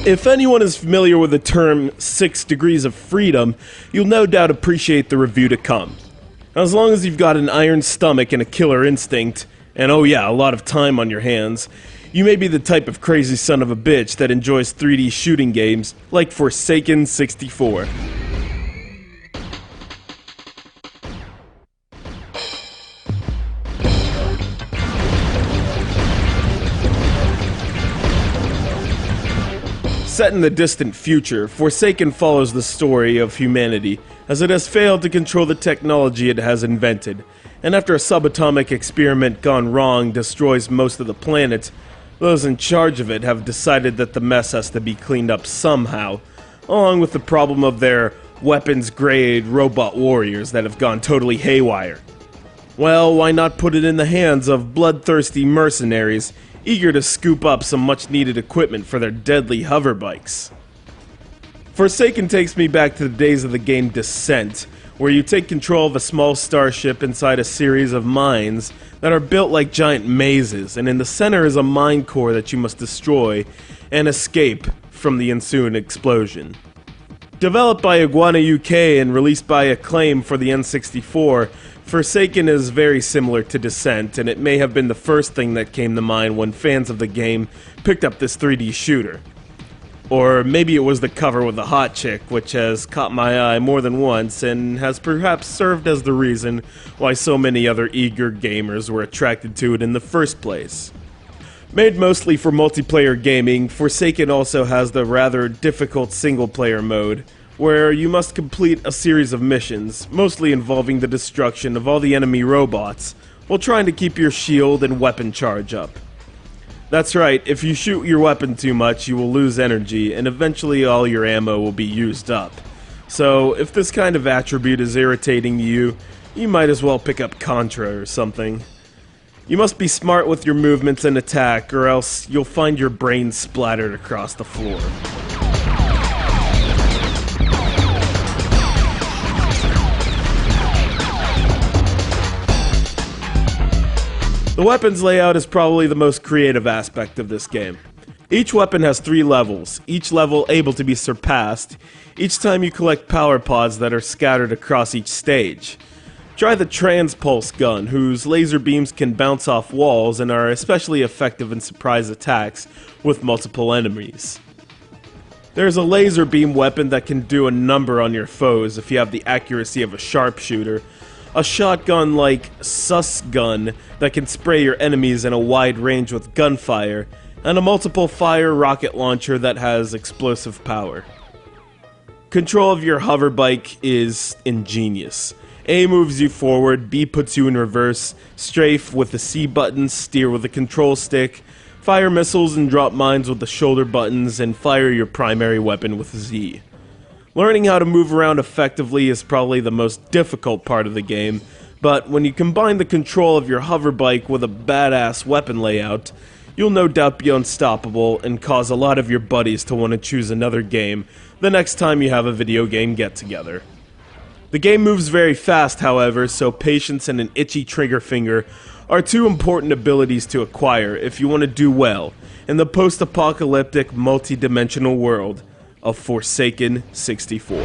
If anyone is familiar with the term 6 degrees of freedom, you'll no doubt appreciate the review to come. As long as you've got an iron stomach and a killer instinct, and oh yeah, a lot of time on your hands, you may be the type of crazy son of a bitch that enjoys 3D shooting games like Forsaken 64. Set in the distant future, Forsaken follows the story of humanity as it has failed to control the technology it has invented, and after a subatomic experiment gone wrong destroys most of the planet, those in charge of it have decided that the mess has to be cleaned up somehow, along with the problem of their weapons-grade robot warriors that have gone totally haywire. Well, why not put it in the hands of bloodthirsty mercenaries eager to scoop up some much-needed equipment for their deadly hoverbikes? Forsaken takes me back to the days of the game Descent, where you take control of a small starship inside a series of mines that are built like giant mazes, and in the center is a mine core that you must destroy and escape from the ensuing explosion. Developed by Iguana UK and released by Acclaim for the N64, Forsaken is very similar to Descent, and it may have been the first thing that came to mind when fans of the game picked up this 3D shooter. Or maybe it was the cover with the hot chick, which has caught my eye more than once and has perhaps served as the reason why so many other eager gamers were attracted to it in the first place. Made mostly for multiplayer gaming, Forsaken also has the rather difficult single-player mode, where you must complete a series of missions, mostly involving the destruction of all the enemy robots, while trying to keep your shield and weapon charge up. That's right, if you shoot your weapon too much, you will lose energy, and eventually all your ammo will be used up. So, if this kind of attribute is irritating to you, you might as well pick up Contra or something. You must be smart with your movements and attack, or else you'll find your brain splattered across the floor. The weapons layout is probably the most creative aspect of this game. Each weapon has 3 levels, each level able to be surpassed each time you collect power pods that are scattered across each stage. Try the Transpulse gun, whose laser beams can bounce off walls and are especially effective in surprise attacks with multiple enemies. There's a laser beam weapon that can do a number on your foes if you have the accuracy of a sharpshooter, a shotgun-like sus gun that can spray your enemies in a wide range with gunfire, and a multiple fire rocket launcher that has explosive power. Control of your hoverbike is ingenious. A moves you forward, B puts you in reverse, strafe with the C button, steer with the control stick, fire missiles and drop mines with the shoulder buttons, and fire your primary weapon with Z. Learning how to move around effectively is probably the most difficult part of the game, but when you combine the control of your hoverbike with a badass weapon layout, you'll no doubt be unstoppable and cause a lot of your buddies to want to choose another game the next time you have a video game get-together. The game moves very fast, however, so patience and an itchy trigger finger are 2 important abilities to acquire if you want to do well in the post-apocalyptic multi-dimensional world of Forsaken 64.